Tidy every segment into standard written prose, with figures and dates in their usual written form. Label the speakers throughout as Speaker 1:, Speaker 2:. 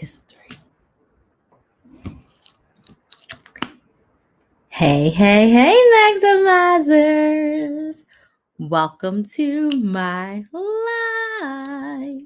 Speaker 1: history. Hey, maximizers. Welcome to my life.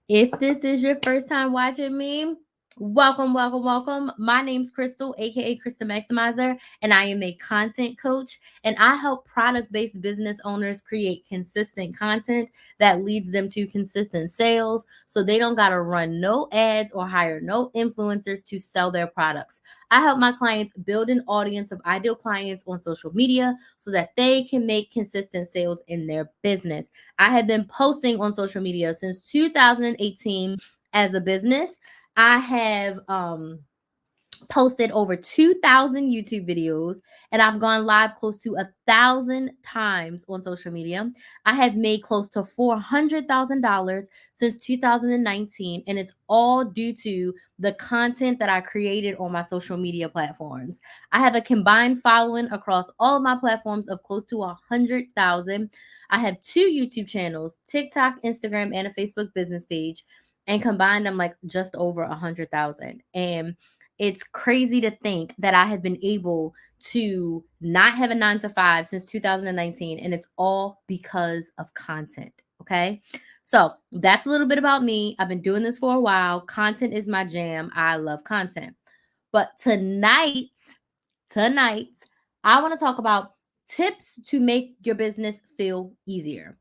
Speaker 1: If this is your first time watching me, welcome. My name's Crystal, aka Krista Maximizer, and I am a content coach. And I help product-based business owners create consistent content that leads them to consistent sales, so they don't gotta run no ads or hire no influencers to sell their products. I help my clients build an audience of ideal clients on social media so that they can make consistent sales in their business. I have been posting on social media since 2018 as a business. I have posted over 2,000 YouTube videos, and I've gone live close to 1,000 times on social media. I have made close to $400,000 since 2019, and it's all due to the content that I created on my social media platforms. I have a combined following across all of my platforms of close to 100,000. I have 2 YouTube channels, TikTok, Instagram, and a Facebook business page, and combined, I'm like just over 100,000. And it's crazy to think that I have been able to not have a 9 to 5 since 2019, and it's all because of content. Okay. So that's a little bit about me. I've been doing this for a while. Content is my jam. I love content. But tonight, I want to talk about tips to make your business feel easier.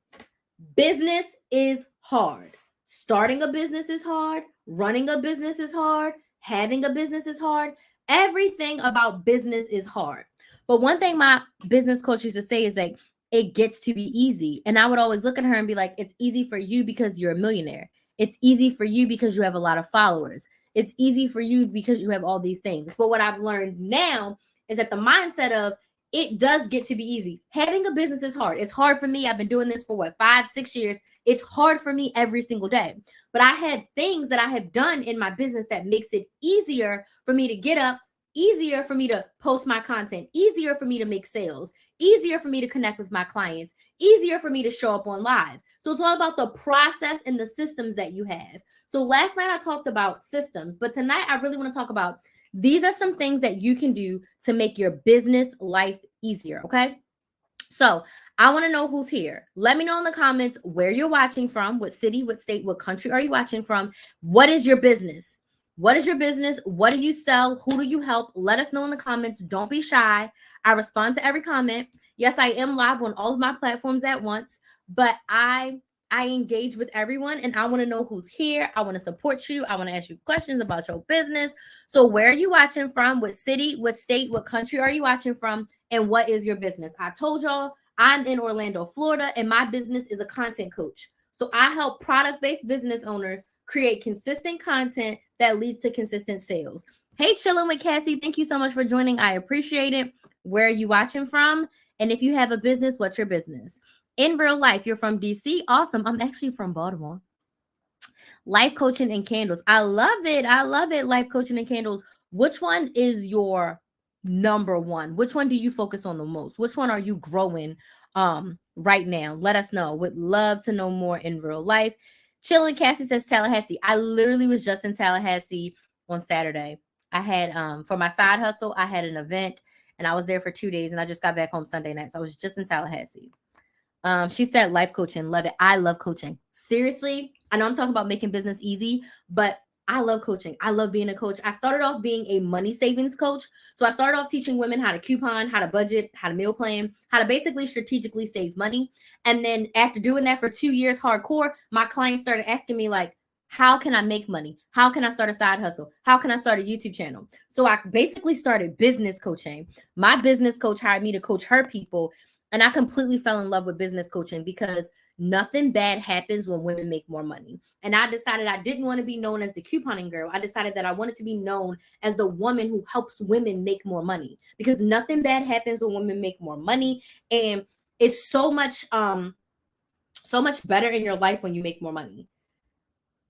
Speaker 1: Business is hard. Starting a business is hard. Running a business is hard. Having a business is hard. Everything about business is hard. But one thing my business coach used to say is like, it gets to be easy. And I would always look at her and be like, it's easy for you because you're a millionaire. It's easy for you because you have a lot of followers. It's easy for you because you have all these things. But what I've learned now is that the mindset of it does get to be easy. Having a business is hard. It's hard for me. I've been doing this for 5, 6 years. It's hard for me every single day. But I have things that I have done in my business that makes it easier for me to get up, easier for me to post my content, easier for me to make sales, easier for me to connect with my clients, easier for me to show up on live. So it's all about the process and the systems that you have. So last night I talked about systems, but tonight I really want to talk about these are some things that you can do to make your business life easier, okay? So I want to know who's here. Let me know in the comments where you're watching from, what city, what state, what country are you watching from? What is your business? What is your business? What do you sell? Who do you help? Let us know in the comments. Don't be shy. I respond to every comment. Yes, I am live on all of my platforms at once, but I engage with everyone and I want to know who's here. I want to support you. I want to ask you questions about your business. So where are you watching from? What city, what state, what country are you watching from? And what is your business? I told y'all I'm in Orlando, Florida, and my business is a content coach. So I help product-based business owners create consistent content that leads to consistent sales. Hey, chilling with Cassie. Thank you so much for joining. I appreciate it. Where are you watching from? And if you have a business, what's your business? In real life, you're from DC. Awesome. I'm actually from Baltimore. Life coaching and candles. I love it. Life coaching and candles. Which one is your number one? Which one do you focus on the most? Which one are you growing right now? Let us know. Would love to know more in real life. Chilling Cassie says Tallahassee. I literally was just in Tallahassee on Saturday. I had for my side hustle, I had an event and I was there for 2 days and I just got back home Sunday night. So I was just in Tallahassee. She said life coaching. Love it. I love coaching. Seriously, I know I'm talking about making business easy, but I love coaching. I love being a coach. I started off being a money savings coach. So I started off teaching women how to coupon, how to budget, how to meal plan, how to basically strategically save money. And then after doing that for 2 years hardcore, my clients started asking me like, how can I make money? How can I start a side hustle? How can I start a YouTube channel? So I basically started business coaching. My business coach hired me to coach her people. And I completely fell in love with business coaching because nothing bad happens when women make more money. And I decided I didn't want to be known as the couponing girl. I decided that I wanted to be known as the woman who helps women make more money because nothing bad happens when women make more money. And it's so much better in your life when you make more money.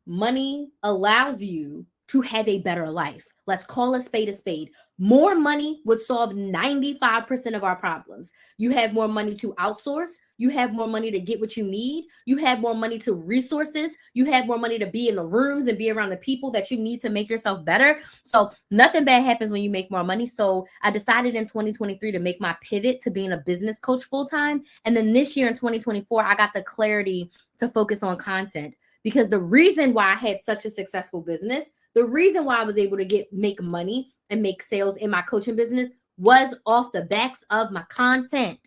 Speaker 1: Money allows you to have a better life. Let's call a spade a spade. More money would solve 95% of our problems. You have more money to outsource. You have more money to get what you need. You have more money to resources. You have more money to be in the rooms and be around the people that you need to make yourself better. So nothing bad happens when you make more money. So I decided in 2023 to make my pivot to being a business coach full time. And then this year in 2024, I got the clarity to focus on content, because the reason why I had such a successful business, the reason why I was able to make money and make sales in my coaching business was off the backs of my content.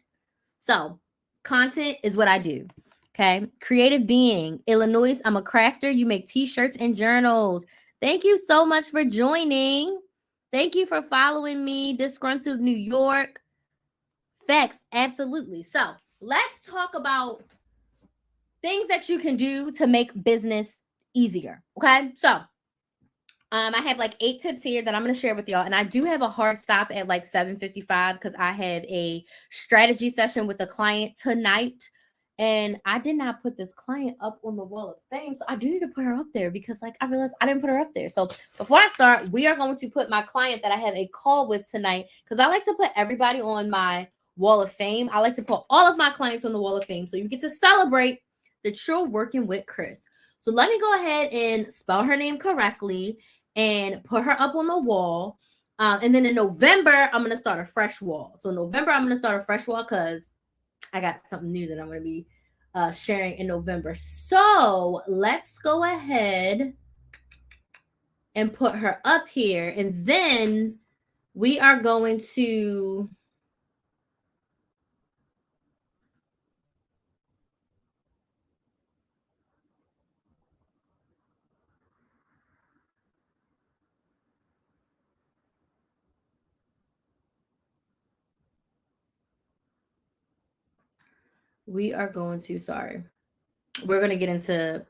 Speaker 1: So content is what I do. Okay. Creative being, Illinois. I'm a crafter. You make t-shirts and journals. Thank you so much for joining. Thank you for following me. Disgruntled New York. Facts. Absolutely. So let's talk about things that you can do to make business easier. Okay. So I have like 8 tips here that I'm going to share with y'all. And I do have a hard stop at like 7:55 because I have a strategy session with a client tonight. And I did not put this client up on the wall of fame. So I do need to put her up there because like I realized I didn't put her up there. So before I start, we are going to put my client that I have a call with tonight, because I like to put everybody on my wall of fame. I like to put all of my clients on the wall of fame so you get to celebrate that you're working with Chris. So let me go ahead and spell her name correctly and put her up on the wall. And then in November, I'm going to start a fresh wall. So in November, I'm going to start a fresh wall because I got something new that I'm going to be sharing in November. So let's go ahead and put her up here. And then we are going to... We're going to get into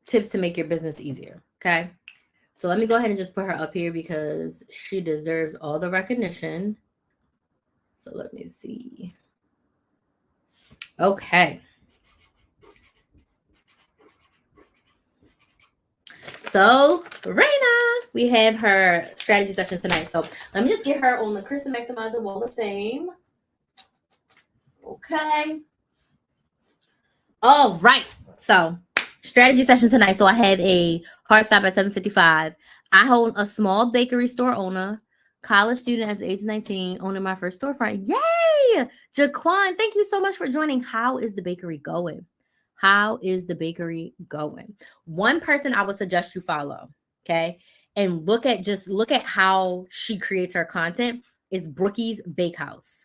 Speaker 1: tips to make your business easier. Okay. So let me go ahead and just put her up here because she deserves all the recognition. So let me see. Okay. So Raina, we have her strategy session tonight. So let me just get her on the Chris the Maximizer Wall of Fame. Okay. All right. So strategy session tonight. So I have a hard stop at 7:55. I hold a small bakery store owner, college student at age 19, owning my first storefront. Yay! Jaquan, thank you so much for joining. How is the bakery going? How is the bakery going? One person I would suggest you follow, okay? And look at how she creates her content is Brookie's Bakehouse.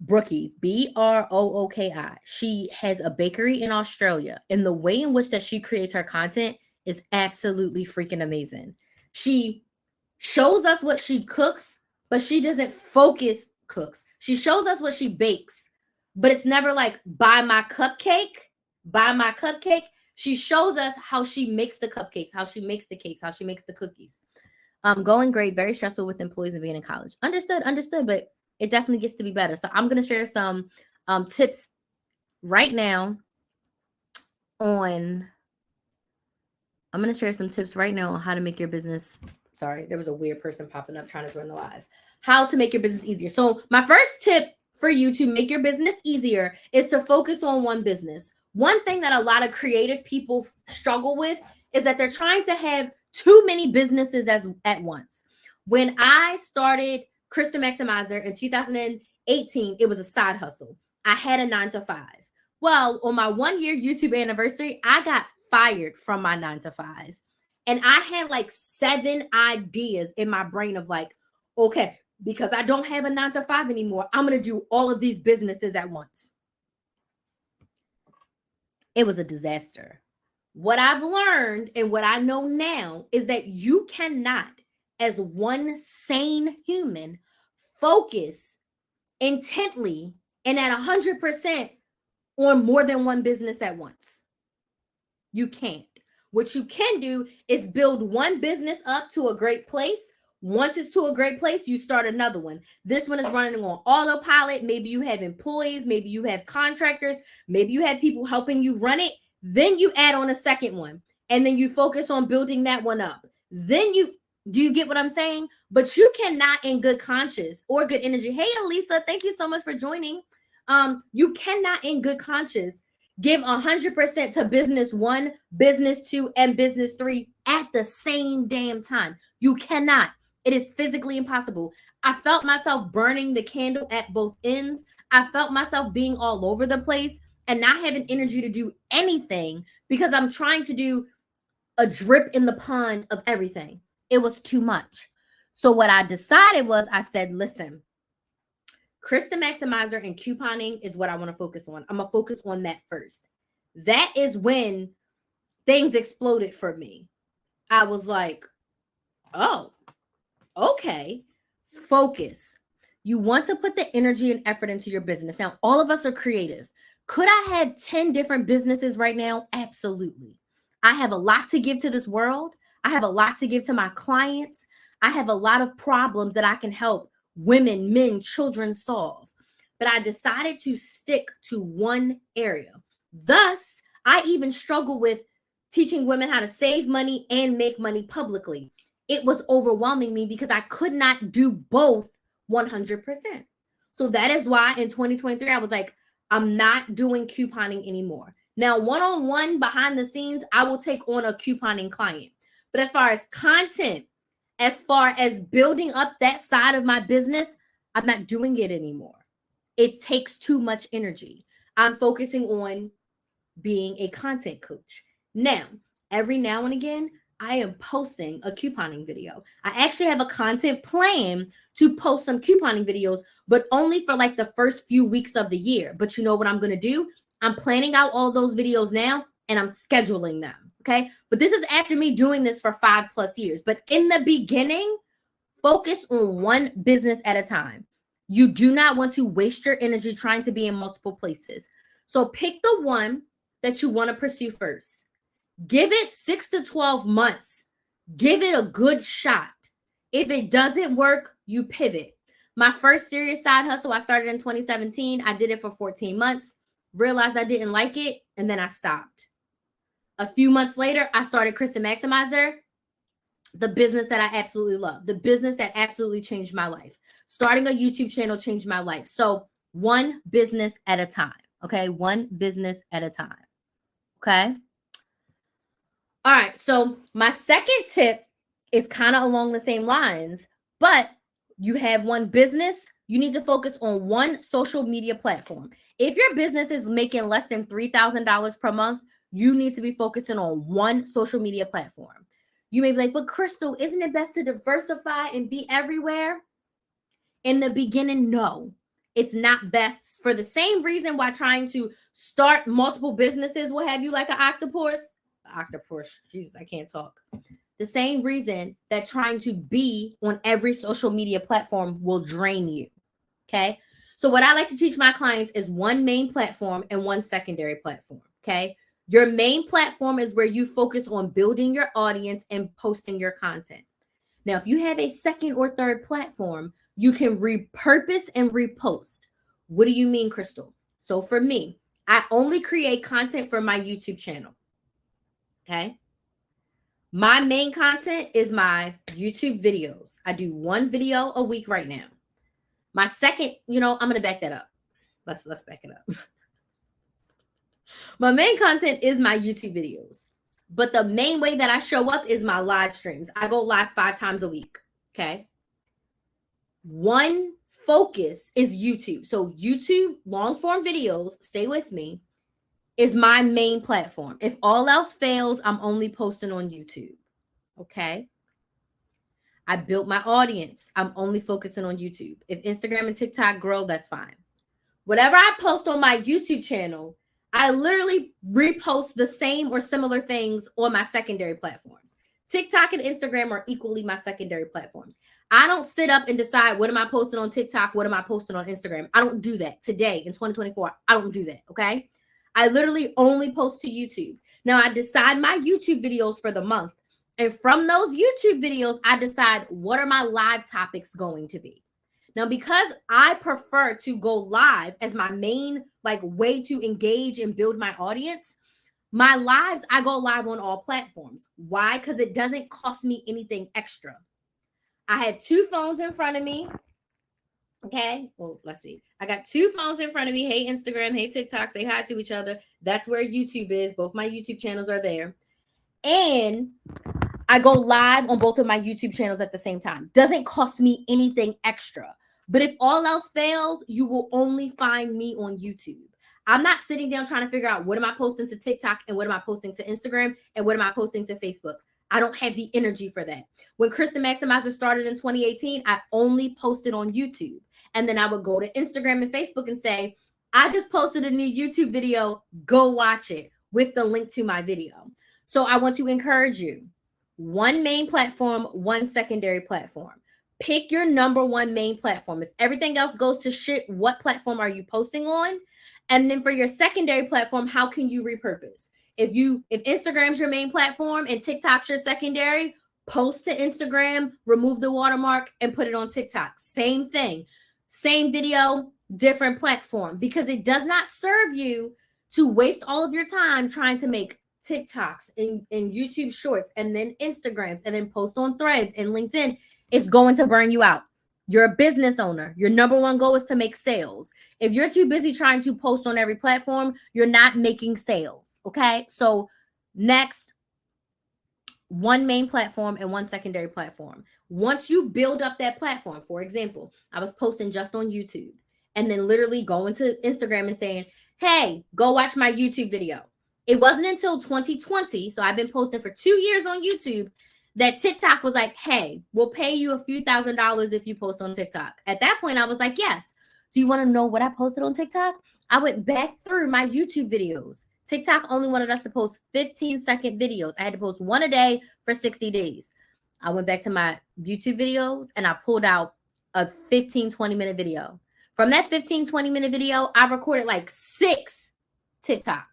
Speaker 1: Brookie, Brooki. She has a bakery in Australia, and the way in which that she creates her content is absolutely freaking amazing. She shows us what she cooks, but she doesn't focus cooks. She shows us what she bakes, but it's never like buy my cupcake. She shows us how she makes the cupcakes, how she makes the cakes, how she makes the cookies. Going great, very stressful with employees and being in college. Understood, but it definitely gets to be better. So I'm going to share some tips right now on how to make your business. Sorry, there was a weird person popping up trying to join the live. How to make your business easier. So my first tip for you to make your business easier is to focus on one business. One thing that a lot of creative people struggle with is that they're trying to have too many businesses at once. When I started Chris the Maximizer in 2018, it was a side hustle. I had a 9-to-5. Well, on my 1-year YouTube anniversary, I got fired from my 9-to-5. And I had like 7 ideas in my brain of like, okay, because I don't have a 9-to-5 anymore, I'm going to do all of these businesses at once. It was a disaster. What I've learned and what I know now is that you cannot, as one sane human, focus intently and at 100% on more than one business at once. You can't. What you can do is build one business up to a great place. Once it's to a great place, you start another one. This one is running on autopilot. Maybe you have employees. Maybe you have contractors. Maybe you have people helping you run it. Then you add on a second one, and then you focus on building that one up. Then you Do you get what I'm saying? But you cannot in good conscience or good energy. Hey, Elisa, thank you so much for joining. You cannot in good conscience give 100% to business 1, business 2, and business 3 at the same damn time. You cannot. It is physically impossible. I felt myself burning the candle at both ends. I felt myself being all over the place and not having energy to do anything because I'm trying to do a drip in the pond of everything. It was too much. So what I decided was I said, listen, Krista Maximizer and couponing is what I want to focus on. I'm going to focus on that first. That is when things exploded for me. I was like, oh, okay, focus. You want to put the energy and effort into your business. Now, all of us are creative. Could I have 10 different businesses right now? Absolutely. I have a lot to give to this world. I have a lot to give to my clients. I have a lot of problems that I can help women, men, children solve. But I decided to stick to one area. Thus, I even struggle with teaching women how to save money and make money publicly. It was overwhelming me because I could not do both 100%. So that is why in 2023, I was like, I'm not doing couponing anymore. Now, one-on-one behind the scenes, I will take on a couponing client. But as far as content, as far as building up that side of my business, I'm not doing it anymore. It takes too much energy. I'm focusing on being a content coach. Now, every now and again, I am posting a couponing video. I actually have a content plan to post some couponing videos, but only for like the first few weeks of the year. But you know what I'm going to do? I'm planning out all those videos now and I'm scheduling them. Okay. But this is after me doing this for 5+ years. But in the beginning, focus on one business at a time. You do not want to waste your energy trying to be in multiple places. So pick the one that you want to pursue first. Give it 6 to 12 months. Give it a good shot. If it doesn't work, you pivot. My first serious side hustle, I started in 2017. I did it for 14 months, realized I didn't like it, and then I stopped. A few months later, I started Krista Maximizer, the business that I absolutely love, the business that absolutely changed my life. Starting a YouTube channel changed my life. So one business at a time, okay? One business at a time, okay? All right, so my second tip is kind of along the same lines, but you have one business, you need to focus on one social media platform. If your business is making less than $3,000 per month, you need to be focusing on one social media platform. You may be like, but Crystal, isn't it best to diversify and be everywhere? In the beginning, no, it's not best for the same reason why trying to start multiple businesses will have you like an octopus. Jesus, I can't talk. The same reason that trying to be on every social media platform will drain you. Okay. So what I like to teach my clients is one main platform and one secondary platform. Okay. Your main platform is where you focus on building your audience and posting your content. Now, if you have a second or third platform, you can repurpose and repost. What do you mean, Crystal? So for me, I only create content for my YouTube channel. Okay. My main content is my YouTube videos. I do one video a week right now. My second, I'm going to back that up. Let's back it up. My main content is my YouTube videos. But the main way that I show up is my live streams. I go live 5 times a week. Okay. One focus is YouTube. So YouTube long form videos, stay with me, is my main platform. If all else fails, I'm only posting on YouTube. Okay. I built my audience. I'm only focusing on YouTube. If Instagram and TikTok grow, that's fine. Whatever I post on my YouTube channel, I literally repost the same or similar things on my secondary platforms. TikTok and Instagram are equally my secondary platforms. I don't sit up and decide what am I posting on TikTok, what am I posting on Instagram. I don't do that today in 2024. I don't do that, okay? I literally only post to YouTube. Now, I decide my YouTube videos for the month. And from those YouTube videos, I decide what are my live topics going to be. Now, because I prefer to go live as my main way to engage and build my audience, my lives, I go live on all platforms. Why? Because it doesn't cost me anything extra. I have two phones in front of me. Okay, well, let's see. I got two phones in front of me. Hey, Instagram. Hey, TikTok. Say hi to each other. That's where YouTube is. Both my YouTube channels are there. And I go live on both of my YouTube channels at the same time. Doesn't cost me anything extra. But if all else fails, you will only find me on YouTube. I'm not sitting down trying to figure out what am I posting to TikTok and what am I posting to Instagram and what am I posting to Facebook. I don't have the energy for that. When Kristen Maximizer started in 2018, I only posted on YouTube. And then I would go to Instagram and Facebook and say, I just posted a new YouTube video. Go watch it with the link to my video. So I want to encourage you. One main platform, one secondary platform. Pick your number one main platform. If everything else goes to shit, what platform are you posting on? And then for your secondary platform, how can you repurpose? If Instagram's your main platform and TikTok's your secondary, post to Instagram, remove the watermark, and put it on TikTok. Same thing. Same video, different platform. Because it does not serve you to waste all of your time trying to make TikToks and YouTube shorts and then Instagrams and then post on Threads and LinkedIn. It's going to burn you out. You're a business owner. Your number one goal is to make sales. If you're too busy trying to post on every platform, you're not making sales. Okay. So next, one main platform and one secondary platform. Once you build up that platform, for example, I was posting just on YouTube and then literally going to Instagram and saying, hey, go watch my YouTube video. It wasn't until 2020, so I've been posting for 2 years on YouTube, that TikTok was like, hey, we'll pay you a few $1,000s if you post on TikTok. At that point, I was like, yes. Do you want to know what I posted on TikTok? I went back through my YouTube videos. TikTok only wanted us to post 15-second videos. I had to post one a day for 60 days. I went back to my YouTube videos and I pulled out a 15, 20-minute video. From that 15, 20-minute video, I recorded like 6 TikToks.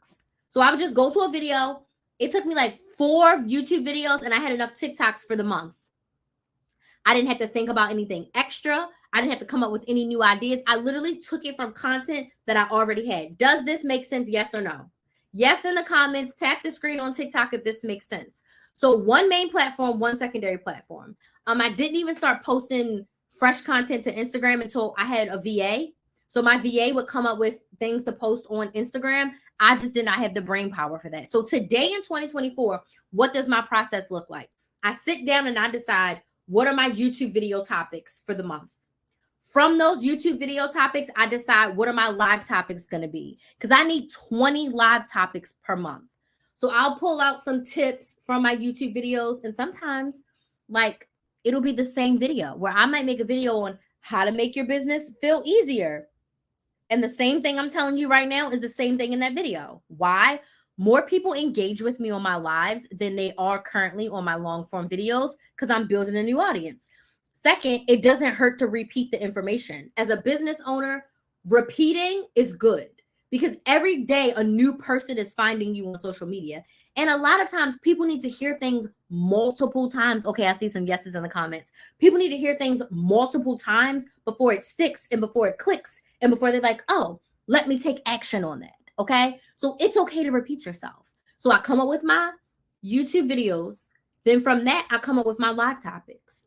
Speaker 1: So I would just go to a video. It took me like 4 YouTube videos and I had enough TikToks for the month. I didn't have to think about anything extra. I didn't have to come up with any new ideas. I literally took it from content that I already had. Does this make sense? Yes or no? Yes in the comments. Tap the screen on TikTok if this makes sense. So one main platform, one secondary platform. I didn't even start posting fresh content to Instagram until I had a VA. So my VA would come up with things to post on Instagram. I just did not have the brain power for that. So today in 2024, what does my process look like? I sit down and I decide, what are my YouTube video topics for the month? From those YouTube video topics, I decide what are my live topics going to be, because I need 20 live topics per month. So I'll pull out some tips from my YouTube videos, and sometimes like it'll be the same video where I might make a video on how to make your business feel easier. And the same thing I'm telling you right now is the same thing in that video. Why? More people engage with me on my lives than they are currently on my long form videos, because I'm building a new audience. Second, it doesn't hurt to repeat the information. As a business owner, repeating is good because every day a new person is finding you on social media. And a lot of times people need to hear things multiple times. Okay, I see some yeses in the comments. People need to hear things multiple times before it sticks and before it clicks and before they're like, oh, let me take action on that. Okay, so it's okay to repeat yourself. So I come up with my YouTube videos. Then from that, I come up with my live topics.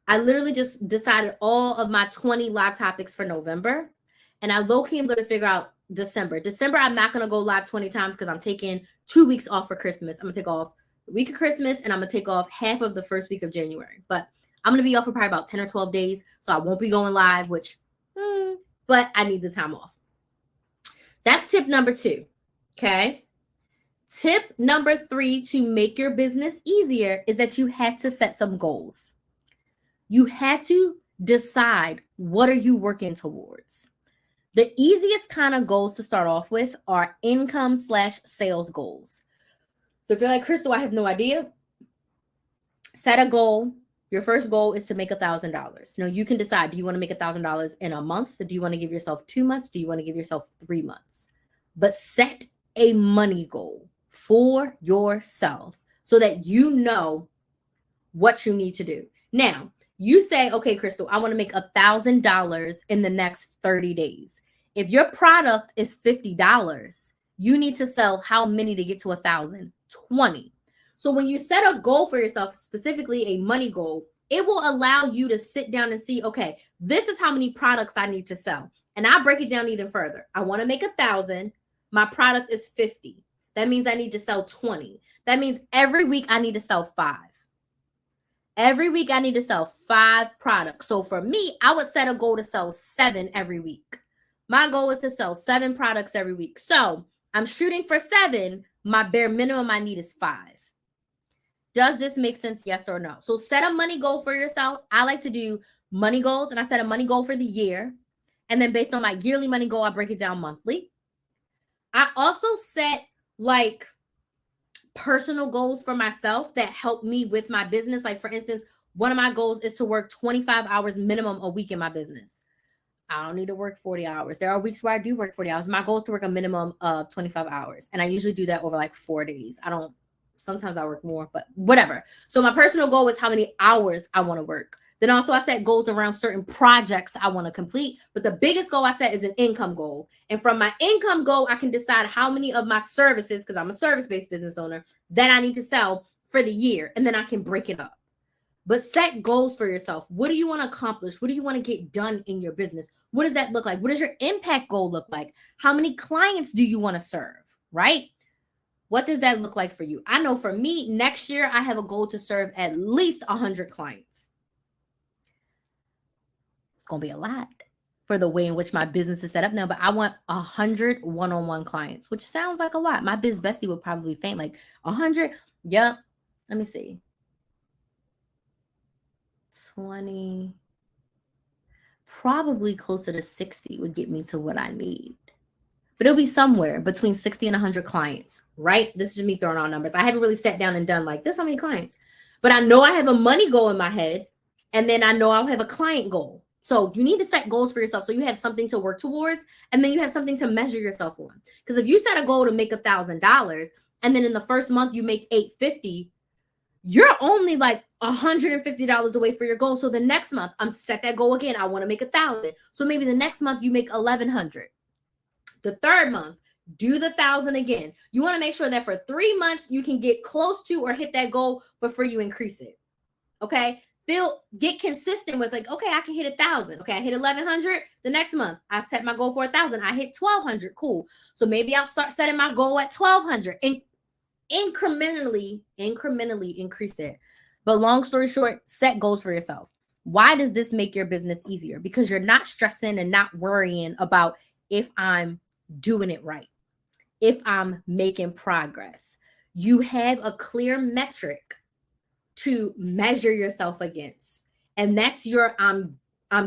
Speaker 1: I literally just decided all of my 20 live topics for November. And I low-key am going to figure out December. December, I'm not going to go live 20 times because I'm taking 2 weeks off for Christmas. I'm going to take off the week of Christmas and I'm going to take off half of the first week of January. But I'm going to be off for probably about 10 or 12 days. So I won't be going live, but I need the time off. That's tip number 2. Okay. Tip number 3 to make your business easier is that you have to set some goals. You have to decide, what are you working towards? The easiest kind of goals to start off with are income/sales goals. So if you're like, Crystal, I have no idea, set a goal. Your first goal is to make $1,000. Now you can decide, do you want to make $1,000 in a month? Do you want to give yourself 2 months? Do you want to give yourself 3 months? But set a money goal for yourself so that you know what you need to do. Now, you say, okay, Crystal, I want to make $1,000 in the next 30 days. If your product is $50, you need to sell how many to get to 1,000? 20. So when you set a goal for yourself, specifically a money goal, it will allow you to sit down and see, okay, this is how many products I need to sell. And I'll break it down even further. I want to make 1,000. My product is 50. That means I need to sell 20. That means every week I need to sell 5. Every week I need to sell 5 products. So for me, I would set a goal to sell 7 every week. My goal is to sell 7 products every week. So I'm shooting for 7. My bare minimum I need is 5. Does this make sense? Yes or no? So set a money goal for yourself. I like to do money goals, and I set a money goal for the year. And then based on my yearly money goal, I break it down monthly. I also set like personal goals for myself that help me with my business. Like for instance, one of my goals is to work 25 hours minimum a week in my business. I don't need to work 40 hours. There are weeks where I do work 40 hours. My goal is to work a minimum of 25 hours. And I usually do that over like 4 days. Sometimes I work more, but whatever. So my personal goal is how many hours I want to work. Then also I set goals around certain projects I want to complete. But the biggest goal I set is an income goal. And from my income goal, I can decide how many of my services, because I'm a service-based business owner, that I need to sell for the year. And then I can break it up. But set goals for yourself. What do you want to accomplish? What do you want to get done in your business? What does that look like? What does your impact goal look like? How many clients do you want to serve, right? What does that look like for you? I know for me, next year, I have a goal to serve at least 100 clients. It's going to be a lot for the way in which my business is set up now, but I want 100 one-on-one clients, which sounds like a lot. My biz bestie would probably faint like 100. Yep. Let me see. 20, probably closer to 60 would get me to what I need. But it'll be somewhere between 60 and 100 clients, right? This is me throwing out numbers. I haven't really sat down and done like this, how many clients? But I know I have a money goal in my head, and then I know I'll have a client goal. So you need to set goals for yourself so you have something to work towards, and then you have something to measure yourself on. Because if you set a goal to make $1,000, and then in the first month you make $850, you're only like $150 away for your goal. So the next month, I'm set that goal again. I want to make 1,000. So maybe the next month you make 1,100. The third month, do the 1,000 again. You want to make sure that for 3 months you can get close to or hit that goal before you increase it. Okay. Get consistent with like, okay, I can hit 1,000. Okay, I hit 1,100. The next month, I set my goal for 1,000. I hit 1,200. Cool. So maybe I'll start setting my goal at 1,200 and incrementally increase it. But long story short, set goals for yourself. Why does this make your business easier? Because you're not stressing and not worrying about if I'm doing it right, if I'm making progress. You have a clear metric to measure yourself against, and that's your I'm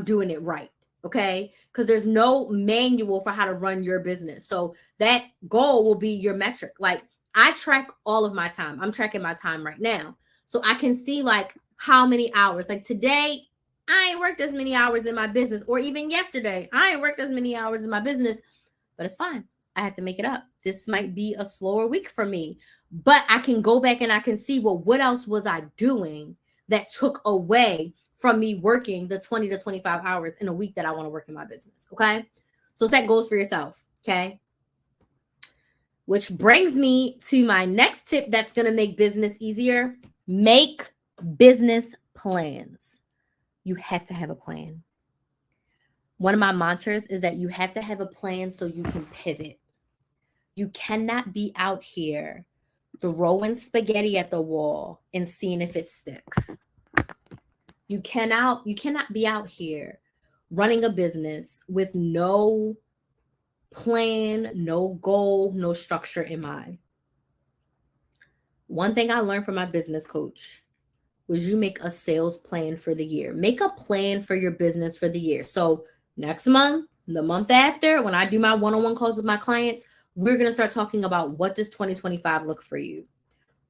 Speaker 1: doing it right. Okay, because there's no manual for how to run your business. So that goal will be your metric. Like I track all of my time. I'm tracking my time right now, so I can see like how many hours. Like today, I ain't worked as many hours in my business, or even yesterday, I ain't worked as many hours in my business. But it's fine. I have to make it up. This might be a slower week for me, but I can go back and I can see, well, what else was I doing that took away from me working the 20 to 25 hours in a week that I want to work in my business. Okay. So set goals for yourself. Okay. Which brings me to my next tip that's going to make business easier. Make business plans. You have to have a plan. One of my mantras is that you have to have a plan so you can pivot. You cannot be out here throwing spaghetti at the wall and seeing if it sticks. You cannot be out here running a business with no plan, no goal, no structure in mind. One thing I learned from my business coach was you make a sales plan for the year. Make a plan for your business for the year. So next month, the month after, when I do my one-on-one calls with my clients, we're going to start talking about what does 2025 look for you?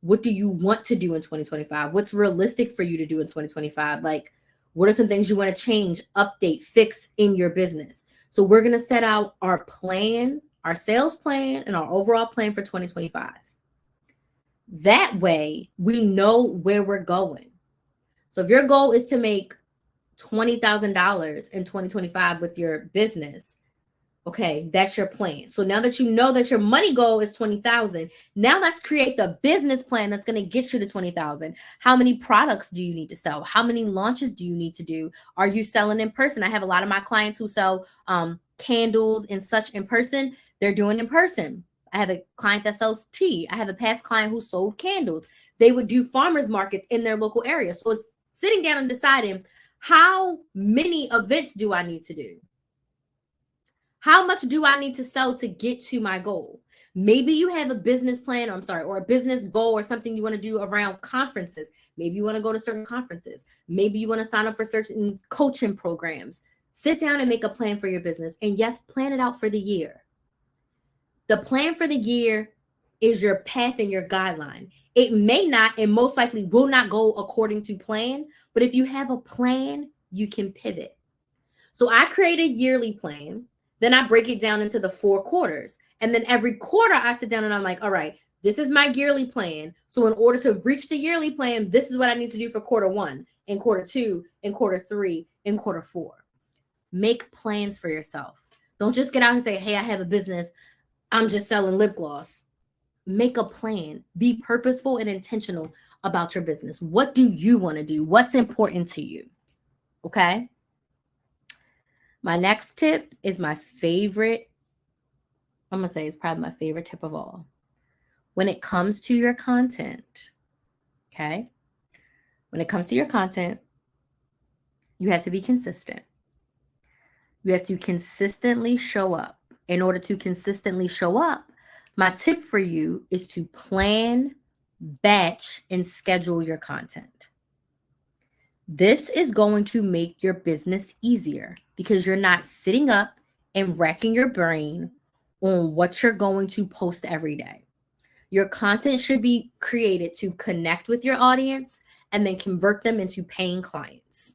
Speaker 1: What do you want to do in 2025? What's realistic for you to do in 2025? Like, what are some things you want to change, update, fix in your business? So we're going to set out our plan, our sales plan, and our overall plan for 2025. That way, we know where we're going. So if your goal is to make $20,000 in 2025 with your business, Okay, that's your plan. So now that you know that your money goal is 20,000, now let's create the business plan that's going to get you to 20,000. How many products do you need to sell? How many launches do you need to do? Are you selling in person? I have a lot of my clients who sell candles and such in person. They're doing in person. I have a client that sells tea. I have a past client who sold candles. They would do farmers markets in their local area. So it's sitting down and deciding, how many events do I need to do? How much do I need to sell to get to my goal? Maybe you have a business plan, or a business goal or something you want to do around conferences. Maybe you want to go to certain conferences. Maybe you want to sign up for certain coaching programs. Sit down and make a plan for your business. And yes, plan it out for the year. The plan for the year is your path and your guideline. It may not and most likely will not go according to plan, but if you have a plan, you can pivot. So I create a yearly plan. Then I break it down into the 4 quarters. And then every quarter I sit down and I'm like, all right, this is my yearly plan. So in order to reach the yearly plan, this is what I need to do for quarter 1 and quarter 2 and quarter 3 and quarter 4. Make plans for yourself. Don't just get out and say, hey, I have a business. I'm just selling lip gloss. Make a plan. Be purposeful and intentional about your business. What do you want to do? What's important to you? Okay. My next tip is my favorite. I'm going to say it's probably my favorite tip of all. When it comes to your content, okay? When it comes to your content, you have to be consistent. You have to consistently show up. In order to consistently show up, my tip for you is to plan, batch, and schedule your content. This is going to make your business easier because you're not sitting up and racking your brain on what you're going to post every day. Your content should be created to connect with your audience and then convert them into paying clients.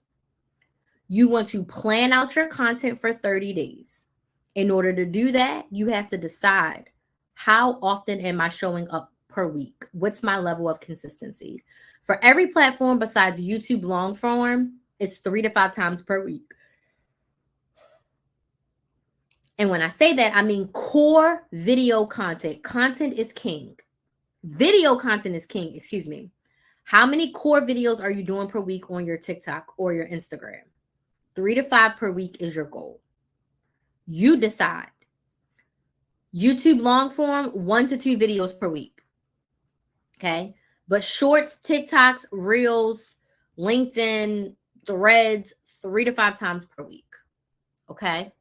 Speaker 1: You want to plan out your content for 30 days. In order to do that, you have to decide, how often am I showing up per week? What's my level of consistency? For every platform besides YouTube long form, it's 3 to 5 times per week. And when I say that, I mean core video content. Content is king. Video content is king, excuse me. How many core videos are you doing per week on your TikTok or your Instagram? 3 to 5 per week is your goal. You decide. YouTube long form, 1 to 2 videos per week. Okay. But shorts, TikToks, Reels, LinkedIn, Threads, 3 to 5 times per week. Okay.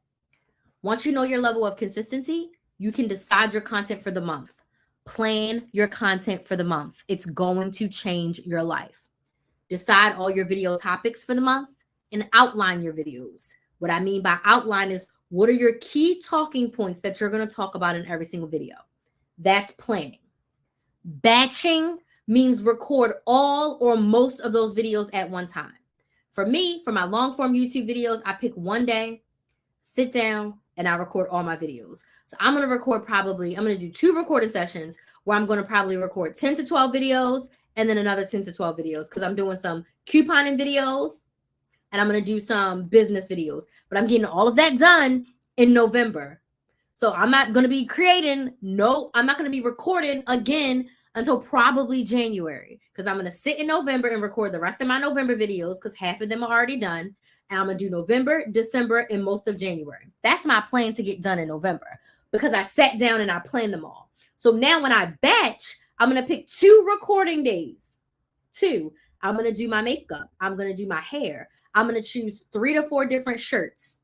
Speaker 1: Once you know your level of consistency, you can decide your content for the month. Plan your content for the month. It's going to change your life. Decide all your video topics for the month and outline your videos. What I mean by outline is, what are your key talking points that you're going to talk about in every single video? That's planning. Batching means record all or most of those videos at one time. For me, for my long form YouTube videos, I pick one day, sit down, and I record all my videos. So I'm going to do 2 recording sessions where I'm going to probably record 10 to 12 videos and then another 10 to 12 videos because I'm doing some couponing videos and I'm going to do some business videos. But I'm getting all of that done in November. So I'm not going to be I'm not going to be recording again until probably January because I'm going to sit in November and record the rest of my November videos because half of them are already done. And I'm going to do November, December, and most of January. That's my plan to get done in November because I sat down and I planned them all. So now when I batch, I'm going to pick 2 recording days. 2. I'm going to do my makeup. I'm going to do my hair. I'm going to choose 3 to 4 different shirts.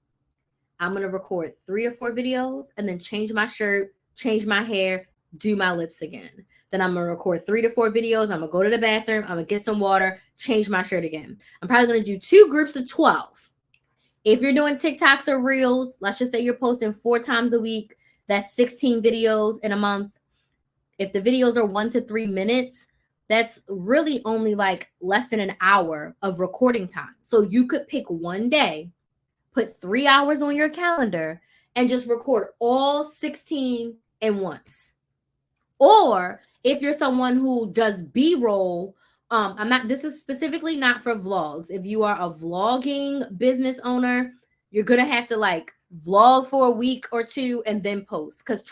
Speaker 1: I'm going to record 3 to 4 videos and then change my shirt, change my hair, do my lips again. Then I'm going to record 3 to 4 videos. I'm going to go to the bathroom. I'm going to get some water, change my shirt again. I'm probably going to do 2 groups of 12. If you're doing TikToks or Reels, let's just say you're posting 4 times a week. That's 16 videos in a month. If the videos are 1 to 3 minutes, that's really only like less than an hour of recording time. So you could pick one day, put 3 hours on your calendar, and just record all 16 at once. Or if you're someone who does B-roll, this is specifically not for vlogs. If you are a vlogging business owner, you're going to have to like vlog for a week or two, and then post. Because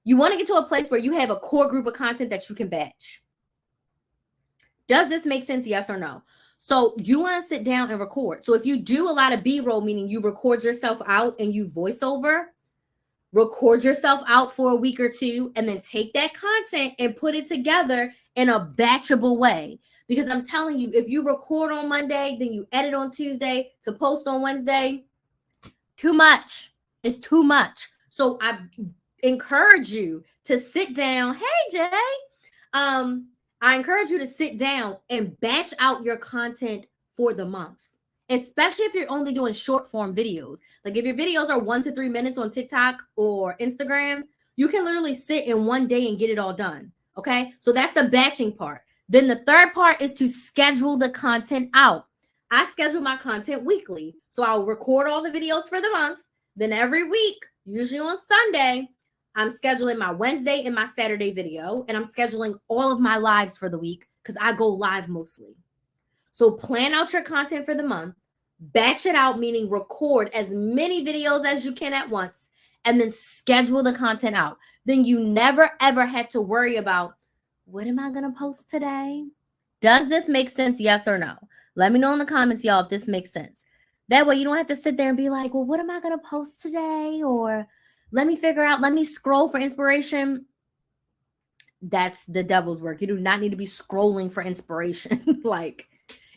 Speaker 1: you want to get to a place where you have a core group of content that you can batch. Does this make sense? Yes or no? So you want to sit down and record. So if you do a lot of B-roll, meaning you record yourself out and you voice over, record yourself out for a week or two, and then take that content and put it together in a batchable way. Because I'm telling you, if you record on Monday, then you edit on Tuesday to post on Wednesday, too much. It's too much. So I encourage you to sit down. Hey, Jay. I encourage you to sit down and batch out your content for the month, especially if you're only doing short form videos. Like if your videos are 1 to 3 minutes on TikTok or Instagram, you can literally sit in one day and get it all done. Okay. So that's the batching part. Then the third part is to schedule the content out. I schedule my content weekly. So I'll record all the videos for the month. Then every week, usually on Sunday, I'm scheduling my Wednesday and my Saturday video, and I'm scheduling all of my lives for the week because I go live mostly. So plan out your content for the month, batch it out, meaning record as many videos as you can at once, and then schedule the content out. Then you never, ever have to worry about, what am I going to post today? Does this make sense? Yes or no? Let me know in the comments, y'all, if this makes sense. That way you don't have to sit there and be like, well, what am I going to post today? Or let me figure out, let me scroll for inspiration. That's the devil's work. You do not need to be scrolling for inspiration.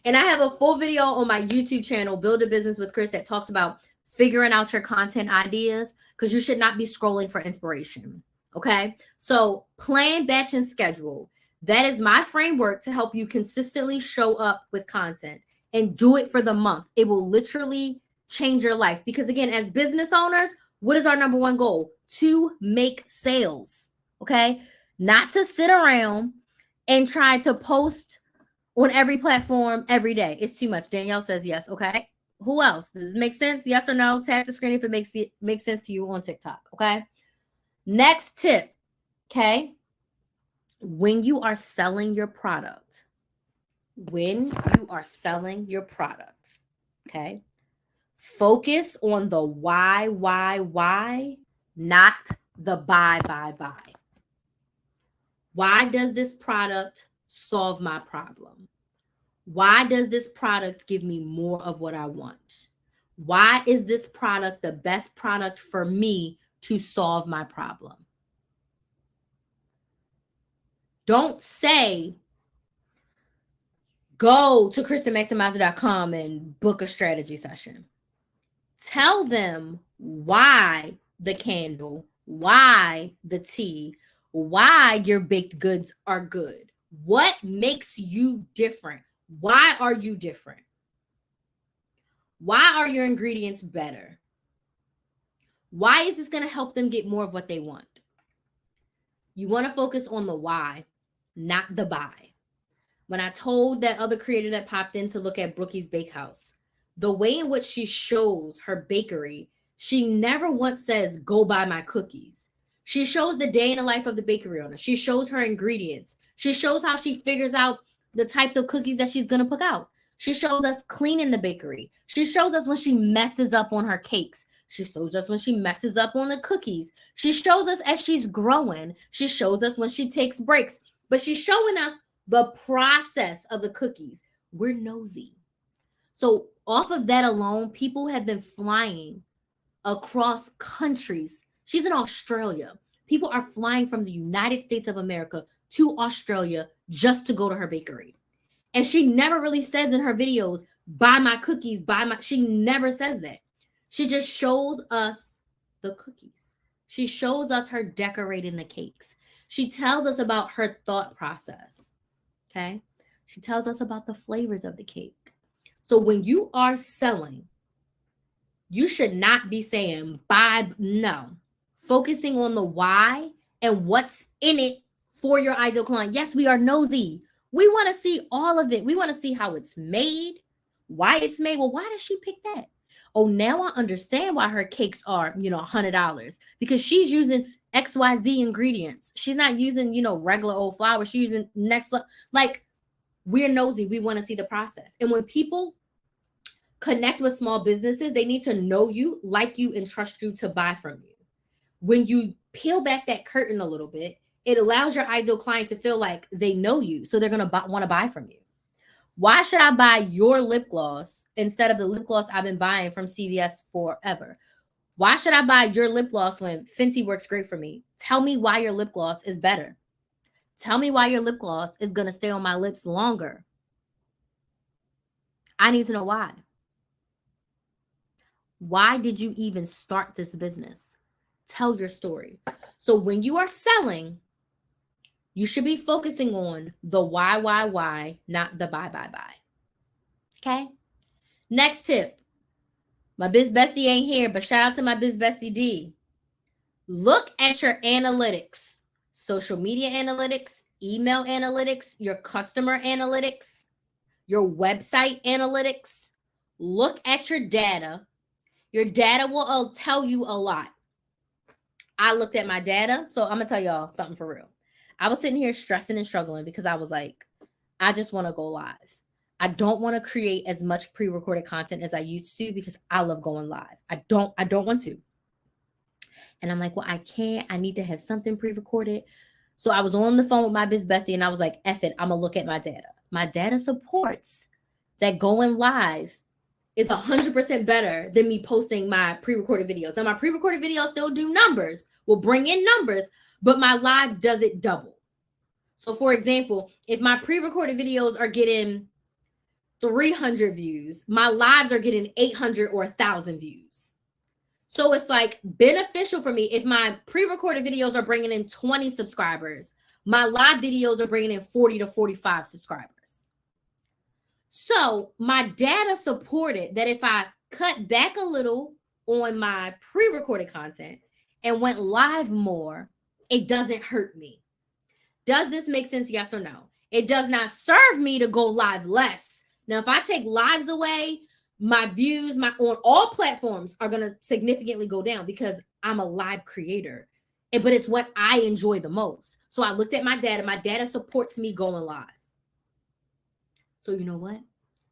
Speaker 1: And I have a full video on my YouTube channel, Build a Business with Chris, that talks about figuring out your content ideas, because you should not be scrolling for inspiration. Okay. So plan, batch, and schedule. That is my framework to help you consistently show up with content and do it for the month. It will literally change your life. Because again, as business owners, what is our number one goal? To make sales. Okay. Not to sit around and try to post on every platform every day. It's too much. Danielle says yes. Okay. Who else? Does this make sense? Yes or no? Tap the screen if it makes sense to you on TikTok. Okay. Next tip. Okay. When you are selling your product, okay, focus on the why, not the buy. Why does this product solve my problem? Why does this product give me more of what I want? Why is this product the best product for me to solve my problem? Don't say, go to KristenMaximizer.com and book a strategy session. Tell them why the candle, why the tea, why your baked goods are good. What makes you different? Why are you different? Why are your ingredients better? Why is this going to help them get more of what they want? You want to focus on the why, not the buy. When I told that other creator that popped in to look at Brookie's Bakehouse, the way in which she shows her bakery, she never once says, go buy my cookies. She shows the day in the life of the bakery owner. She shows her ingredients. She shows how she figures out the types of cookies that she's going to put out. She shows us cleaning the bakery. She shows us when she messes up on her cakes. She shows us when she messes up on the cookies. She shows us as she's growing. She shows us when she takes breaks. But she's showing us the process of the cookies. We're nosy. So off of that alone, people have been flying across countries. She's in Australia. People are flying from the United States of America to Australia just to go to her bakery. And she never really says in her videos, buy my cookies, she never says that. She just shows us the cookies. She shows us her decorating the cakes. She tells us about her thought process. Okay. She tells us about the flavors of the cake. So when you are selling, you should not be saying buy. No. Focusing on the why and what's in it for your ideal client. Yes, we are nosy. We want to see all of it. We want to see how it's made, why it's made. Well, why does she pick that? Oh, now I understand why her cakes are, $100, because she's using XYZ ingredients. She's not using, regular old flour. She's using next level. Like, we're nosy. We want to see the process. And when people connect with small businesses, they need to know you, like you, and trust you to buy from you. When you peel back that curtain a little bit, it allows your ideal client to feel like they know you, so they're going to want to buy from you. Why should I buy your lip gloss instead of the lip gloss I've been buying from CVS forever? Why should I buy your lip gloss when Fenty works great for me? Tell me why your lip gloss is better. Tell me why your lip gloss is going to stay on my lips longer. I need to know why. Why did you even start this business? Tell your story. So when you are selling, you should be focusing on the why, not the buy. Okay? Next tip. My biz bestie ain't here, but shout out to my biz bestie D. Look at your analytics. Social media analytics, email analytics, your customer analytics, your website analytics. Look at your data. Your data will tell you a lot. I looked at my data. So I'm going to tell y'all something for real. I was sitting here stressing and struggling because I was like, I just want to go live. I don't want to create as much pre-recorded content as I used to because I love going live. I don't want to. And I'm like, well, I can't. I need to have something pre-recorded. So I was on the phone with my biz bestie and I was like, F it, I'm going to look at my data. My data supports that going live is 100% better than me posting my pre-recorded videos. Now, my pre-recorded videos still do numbers, will bring in numbers, but my live does it double. So, for example, if my pre-recorded videos are getting 300 views, my lives are getting 800 or 1,000 views. So it's like beneficial for me if my pre-recorded videos are bringing in 20 subscribers, my live videos are bringing in 40 to 45 subscribers. So my data supported that if I cut back a little on my pre-recorded content and went live more, it doesn't hurt me. Does this make sense? Yes or no? It does not serve me to go live less. Now, if I take lives away, my views on all platforms are going to significantly go down because I'm a live creator. But it's what I enjoy the most. So I looked at my data. My data supports me going live. So you know what?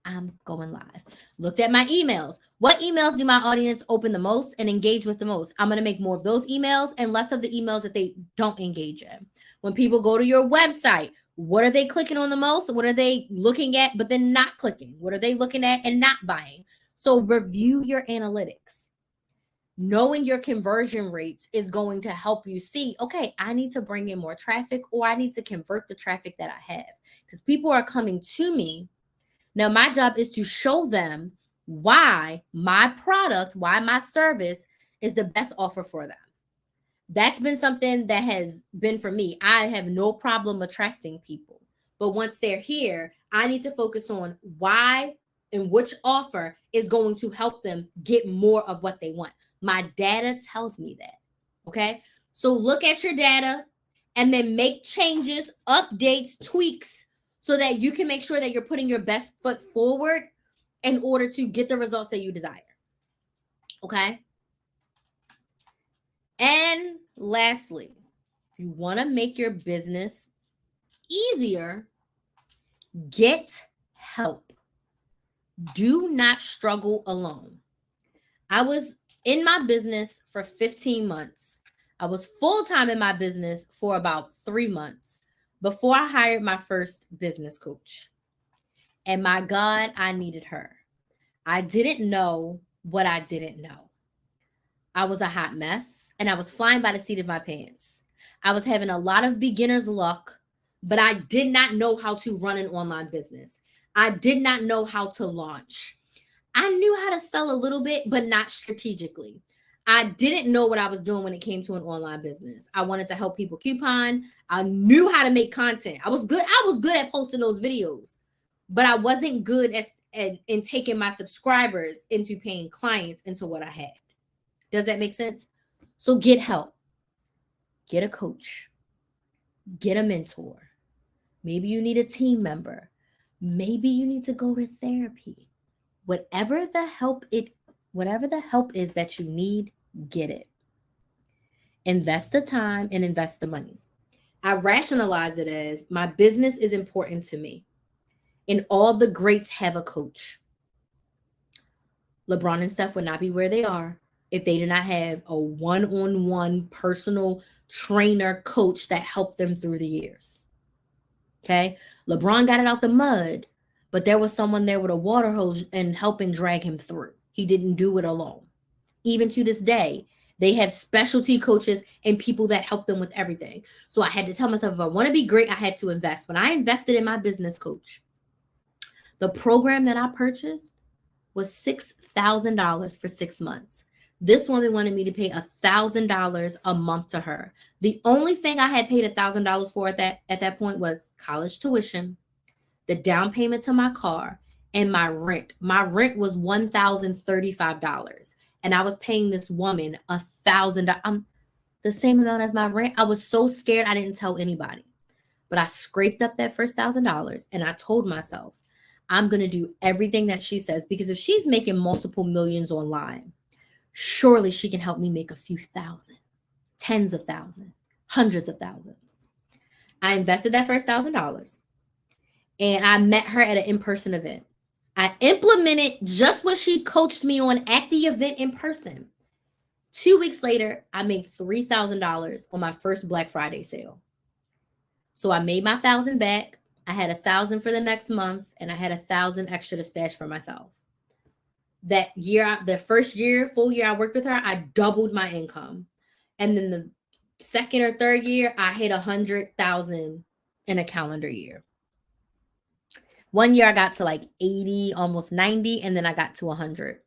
Speaker 1: I'm going live. Looked at my emails. What emails do my audience open the most and engage with the most? I'm going to make more of those emails and less of the emails that they don't engage in. When people go to your website, what are they clicking on the most? What are they looking at, but then not clicking? What are they looking at and not buying? So review your analytics. Knowing your conversion rates is going to help you see, okay, I need to bring in more traffic or I need to convert the traffic that I have because people are coming to me. Now, my job is to show them why my product, why my service is the best offer for them. That's been something that has been for me. I have no problem attracting people. But once they're here, I need to focus on why and which offer is going to help them get more of what they want. My data tells me that. Okay? So look at your data and then make changes, updates, tweaks, so that you can make sure that you're putting your best foot forward in order to get the results that you desire. Okay? And lastly, if you want to make your business easier, get help. Do not struggle alone. I was in my business for 15 months. I was full-time in my business for about 3 months before I hired my first business coach. And my God, I needed her. I didn't know what I didn't know. I was a hot mess and I was flying by the seat of my pants. I was having a lot of beginner's luck, but I did not know how to run an online business. I did not know how to launch. I knew how to sell a little bit, but not strategically. I didn't know what I was doing when it came to an online business. I wanted to help people coupon. I knew how to make content. I was good at posting those videos, but I wasn't good at in taking my subscribers into paying clients into what I had. Does that make sense? So get help. Get a coach. Get a mentor. Maybe you need a team member. Maybe you need to go to therapy. Whatever the help is that you need, get it. Invest the time and invest the money. I rationalized it as my business is important to me. And all the greats have a coach. LeBron and Steph would not be where they are if they did not have a one-on-one personal trainer coach that helped them through the years. Okay. LeBron got it out the mud, but there was someone there with a water hose and helping drag him through. He didn't do it alone. Even to this day, they have specialty coaches and people that help them with everything. So I had to tell myself, if I want to be great, I had to invest. When I invested in my business coach, the program that I purchased was $6,000 for 6 months. This woman wanted me to pay $1,000 a month to her. The only thing I had paid $1,000 for at that point was college tuition, the down payment to my car, and my rent. My rent was $1,035, and I was paying this woman $1,000, the same amount as my rent. I was so scared I didn't tell anybody, but I scraped up that first $1,000, and I told myself, I'm going to do everything that she says, because if she's making multiple millions online, surely she can help me make a few thousand, tens of thousands, hundreds of thousands. I invested that first $1,000 and I met her at an in-person event. I implemented just what she coached me on at the event in person. 2 weeks later, I made $3,000 on my first Black Friday sale. So I made my $1,000 back. I had $1,000 for the next month, and I had $1,000 extra to stash for myself. That year, the first year, full year I worked with her, I doubled my income. And then the second or third year, I hit 100,000 in a calendar year. One year I got to like 80, almost 90, and then I got to 100.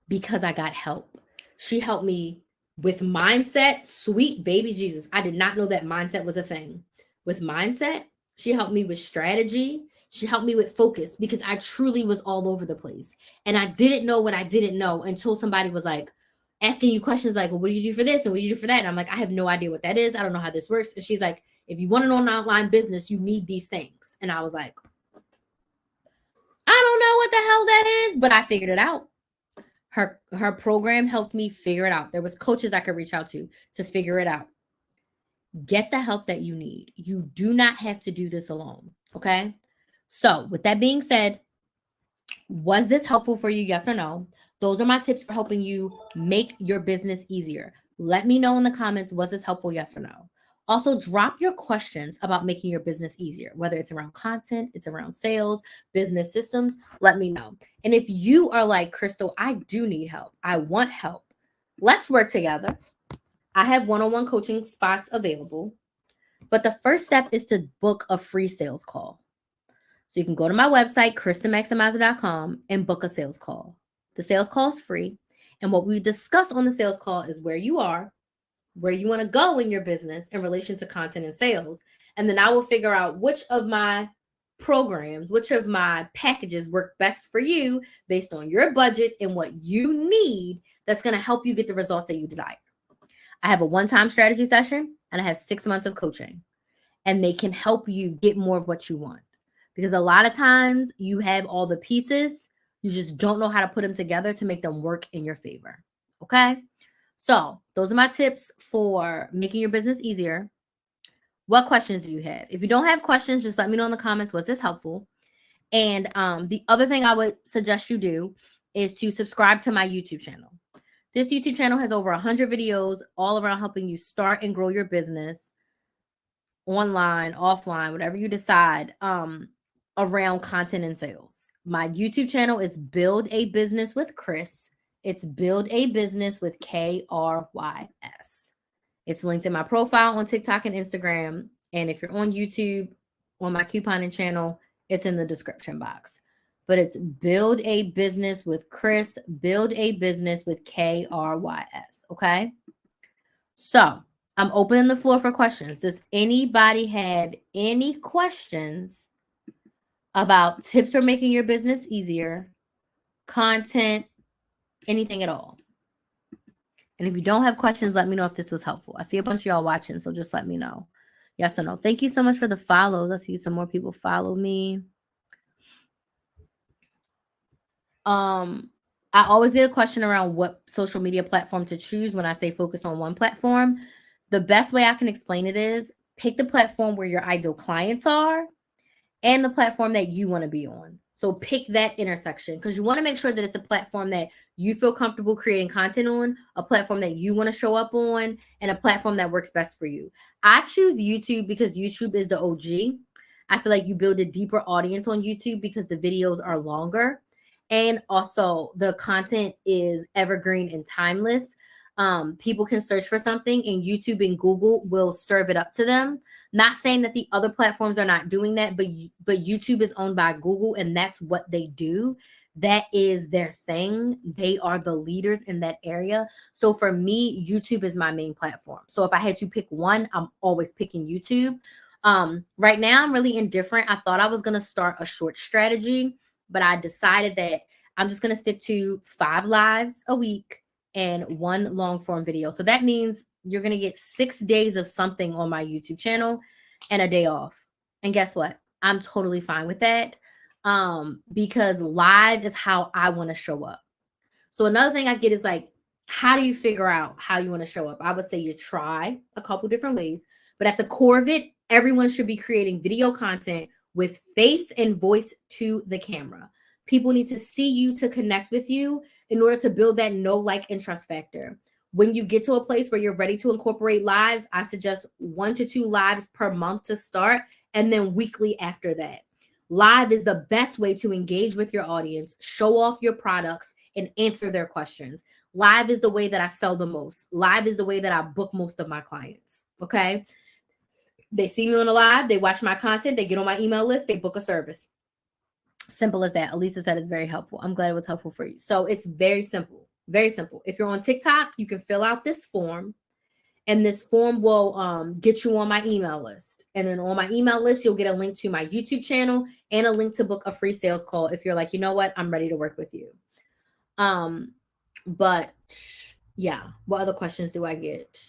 Speaker 1: Because I got help. She helped me with mindset. Sweet baby Jesus. I did not know that mindset was a thing. With mindset, she helped me with strategy. She helped me with focus, because I truly was all over the place. And I didn't know what I didn't know until somebody was like asking you questions like, well, what do you do for this? And what do you do for that? And I'm like, I have no idea what that is. I don't know how this works. And she's like, if you want an online business, you need these things. And I was like, I don't know what the hell that is, but I figured it out. Her program helped me figure it out. There was coaches I could reach out to figure it out. Get the help that you need. You do not have to do this alone. Okay. So with that being said, was this helpful for you? Yes or no? Those are my tips for helping you make your business easier. Let me know in the comments, was this helpful? Yes or no? Also, drop your questions about making your business easier, whether it's around content, it's around sales, business systems. Let me know. And if you are like, Crystal, I do need help, I want help, let's work together. I have one-on-one coaching spots available, but the first step is to book a free sales call. So you can go to my website, KristenMaximizer.com, and book a sales call. The sales call is free. And what we discuss on the sales call is where you are, where you want to go in your business in relation to content and sales. And then I will figure out which of my programs, which of my packages work best for you based on your budget and what you need, that's going to help you get the results that you desire. I have a one-time strategy session, and I have 6 months of coaching, and they can help you get more of what you want. Because a lot of times you have all the pieces, you just don't know how to put them together to make them work in your favor. Okay. So those are my tips for making your business easier. What questions do you have? If you don't have questions, just let me know in the comments, was this helpful? And the other thing I would suggest you do is to subscribe to my YouTube channel. This YouTube channel has over 100 videos all around helping you start and grow your business online, offline, whatever you decide, around content and sales. My YouTube channel is Build a Business with Chris. It's Build a Business with KRYS. It's linked in my profile on TikTok and Instagram. And if you're on YouTube, on my couponing channel, it's in the description box. But it's Build a Business with Chris, Build a Business with KRYS. Okay. So I'm opening the floor for questions. Does anybody have any questions about tips for making your business easier, content, anything at all? And if you don't have questions, let me know if this was helpful. I see a bunch of y'all watching, so just let me know. Yes or no. Thank you so much for the follows. I see some more people follow me. I always get a question around what social media platform to choose when I say focus on one platform. The best way I can explain it is pick the platform where your ideal clients are and the platform that you want to be on. So pick that intersection because you want to make sure that it's a platform that you feel comfortable creating content on, a platform that you want to show up on, and a platform that works best for you. I choose YouTube because YouTube is the OG. I feel like you build a deeper audience on YouTube because the videos are longer. And also the content is evergreen and timeless. People can search for something and YouTube and Google will serve it up to them. Not saying that the other platforms are not doing that, but YouTube is owned by Google and that's what they do. That is their thing. They are the leaders in that area. So for me, YouTube is my main platform. So if I had to pick one, I'm always picking YouTube. Right now I'm really indifferent. I thought I was going to start a short strategy, but I decided that I'm just going to stick to 5 lives a week and 1 long form video. So that means you're going to get 6 days of something on my YouTube channel and a day off. And guess what? I'm totally fine with that. Because live is how I want to show up. So another thing I get is like, how do you figure out how you want to show up? I would say you try a couple different ways, but at the core of it, everyone should be creating video content with face and voice to the camera. People need to see you to connect with you in order to build that know, like, and trust factor. When you get to a place where you're ready to incorporate lives, I suggest 1 to 2 lives per month to start, and then weekly after that. Live is the best way to engage with your audience, show off your products, and answer their questions. Live is the way that I sell the most. Live is the way that I book most of my clients. Okay. They see me on a live, they watch my content, they get on my email list, they book a service. Simple as that. Elisa said it's very helpful. I'm glad it was helpful for you. So it's very simple. Very simple. If you're on TikTok, you can fill out this form and this form will get you on my email list. And then on my email list, you'll get a link to my YouTube channel and a link to book a free sales call if you're like, you know what, I'm ready to work with you. But yeah, what other questions do I get?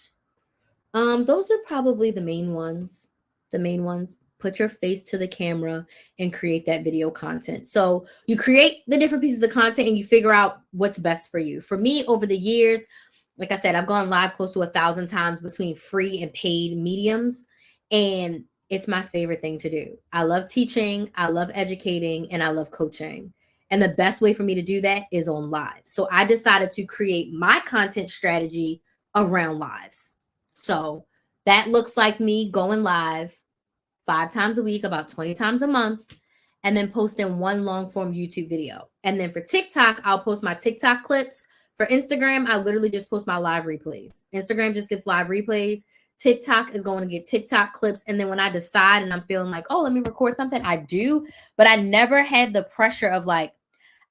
Speaker 1: Those are probably the main ones. The main ones. Put your face to the camera and create that video content. So you create the different pieces of content and you figure out what's best for you. For me, over the years, like I said, I've gone live close to 1,000 times between free and paid mediums, and it's my favorite thing to do. I love teaching, I love educating, and I love coaching. And the best way for me to do that is on live. So I decided to create my content strategy around lives. So that looks like me going live 5 times a week, about 20 times a month, and then posting 1 long form YouTube video. And then for TikTok, I'll post my TikTok clips. For Instagram, I literally just post my live replays. Instagram just gets live replays. TikTok is going to get TikTok clips. And then when I decide and I'm feeling like, oh, let me record something, I do. But I never had the pressure of like,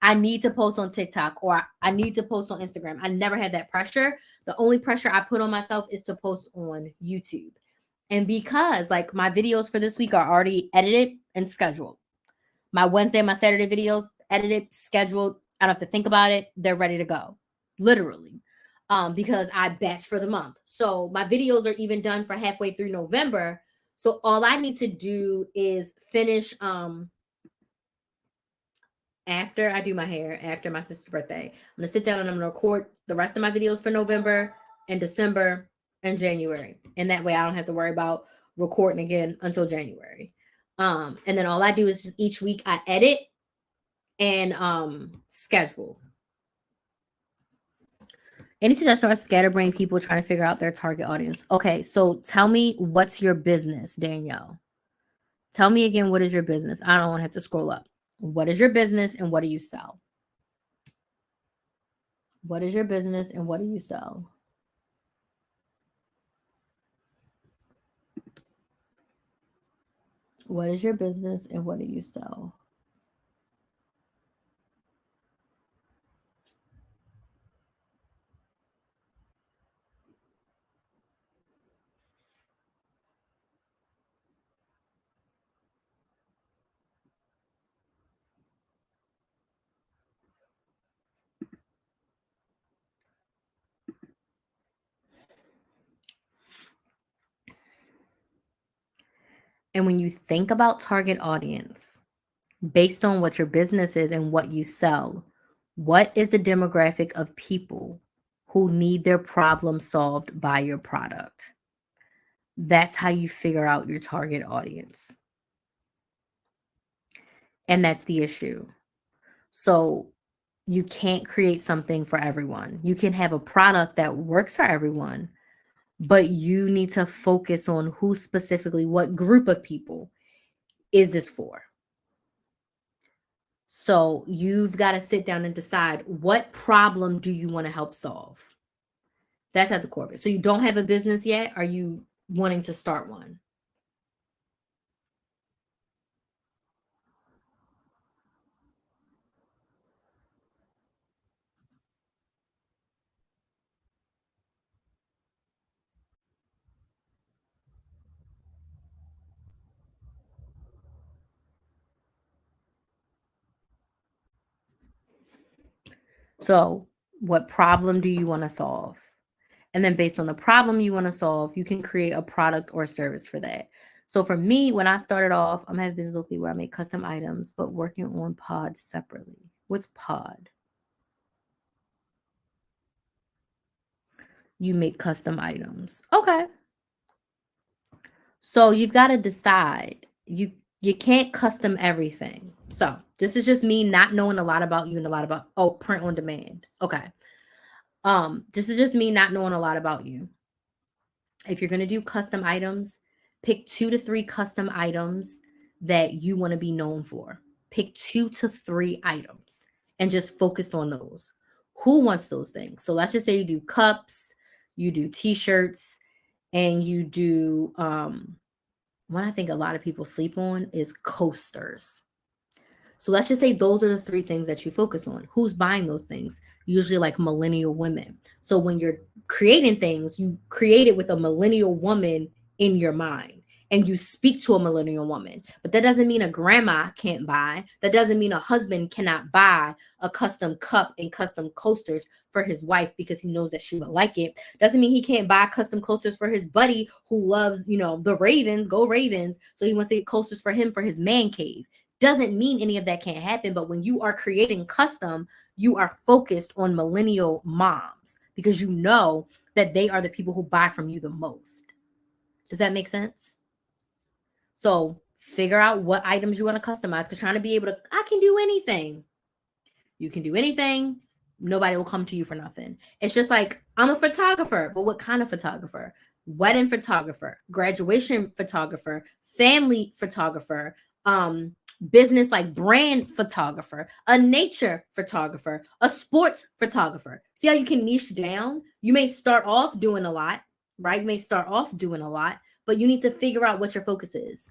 Speaker 1: I need to post on TikTok or I need to post on Instagram. I never had that pressure. The only pressure I put on myself is to post on YouTube. And because like my videos for this week are already edited and scheduled. My Wednesday, my Saturday videos edited, scheduled. I don't have to think about it. They're ready to go. Literally. Because I batch for the month. So my videos are even done for halfway through November. So all I need to do is finish after I do my hair, after my sister's birthday. I'm going to sit down and I'm going to record the rest of my videos for November and December and January. And that way I don't have to worry about recording again until January. And then all I do is just each week I edit and schedule. Any suggestions are scatterbrain people trying to figure out their target audience? Okay, so tell me, what's your business, Danielle? Tell me again, what is your business? I don't want to have to scroll up. What is your business and what do you sell? What is your business and what do you sell? What is your business and what do you sell? And when you think about target audience, based on what your business is and what you sell, what is the demographic of people who need their problem solved by your product? That's how you figure out your target audience. And that's the issue. So you can't create something for everyone. You can have a product that works for everyone, but you need to focus on who specifically, what group of people is this for? So you've got to sit down and decide, what problem do you want to help solve? That's at the core of it. So you don't have a business yet. Are you wanting to start one? So what problem do you want to solve? And then based on the problem you want to solve, you can create a product or service for that. So for me, when I started off, I'm having business locally where I make custom items, but working on pod separately. What's pod? You make custom items. Okay. So you've got to decide. You can't custom everything. So this is just me not knowing a lot about you and a lot about print on demand. Okay. This is just me not knowing a lot about you. If you're gonna do custom items, pick 2 to 3 custom items that you want to be known for. Pick 2 to 3 items and just focus on those. Who wants those things? So let's just say you do cups, you do t-shirts, and you do what I think a lot of people sleep on is coasters. So let's just say those are the 3 things that you focus on. Who's buying those things? Usually like millennial women. So when you're creating things, you create it with a millennial woman in your mind and you speak to a millennial woman. But that doesn't mean a grandma can't buy. That doesn't mean a husband cannot buy a custom cup and custom coasters for his wife because he knows that she would like it. Doesn't mean he can't buy custom coasters for his buddy who loves, the Ravens, go Ravens. So he wants to get coasters for him for his man cave. Doesn't mean any of that can't happen, but when you are creating custom, you are focused on millennial moms because you know that they are the people who buy from you the most. Does that make sense? So figure out what items you want to customize, because trying to be able to, I can do anything. You can do anything. Nobody will come to you for nothing. It's just like, I'm a photographer, but what kind of photographer? Wedding photographer, graduation photographer, family photographer, business like brand photographer, a nature photographer, a sports photographer. See how you can niche down? You may start off doing a lot, right? You may start off doing a lot, but you need to figure out what your focus is.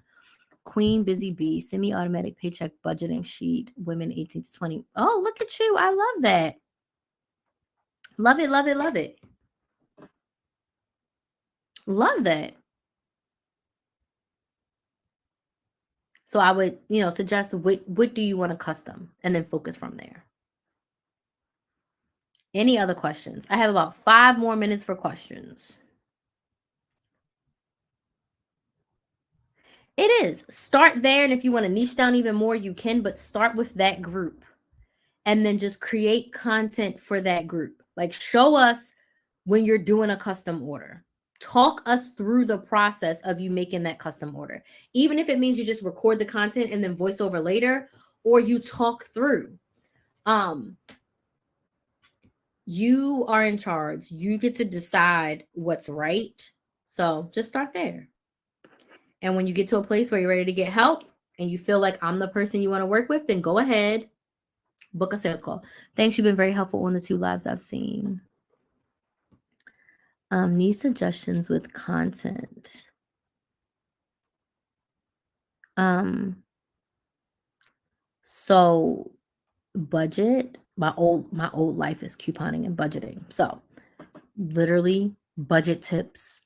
Speaker 1: Queen Busy Bee, semi-automatic paycheck budgeting sheet, women 18 to 20. Oh, look at you. I love that. Love it, love it, love it. Love that. So I would, suggest what do you want to custom and then focus from there. Any other questions? I have about 5 more minutes for questions. It is. Start there. And if you want to niche down even more, you can, but start with that group and then just create content for that group. Like show us when you're doing a custom order. Talk us through the process of you making that custom order. Even if it means you just record the content and then voice over later, or you talk through. You are in charge. You get to decide what's right. So just start there. And when you get to a place where you're ready to get help and you feel like I'm the person you want to work with, then go ahead, book a sales call. Thanks. You've been very helpful on the 2 lives I've seen. Need suggestions with content. So budget, my old life is couponing and budgeting. So literally budget tips.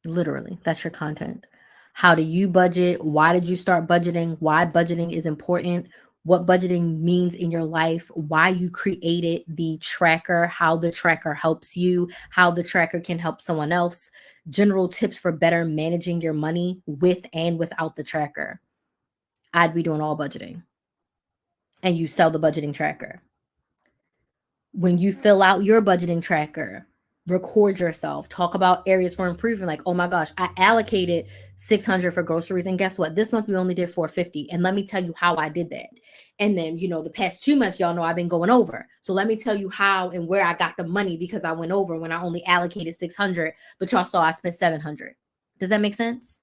Speaker 1: Literally, that's your content. How do you budget? Why did you start budgeting? Why budgeting is important? What budgeting means in your life, why you created the tracker, how the tracker helps you, how the tracker can help someone else, general tips for better managing your money with and without the tracker. I'd be doing all budgeting. And you sell the budgeting tracker. When you fill out your budgeting tracker, record yourself, talk about areas for improvement. Like, oh my gosh, I allocated 600 for groceries, and guess what? This month we only did 450, and let me tell you how I did that. And then, the past 2 months, y'all know I've been going over. So let me tell you how and where I got the money, because I went over when I only allocated 600, but y'all saw I spent 700. Does that make sense?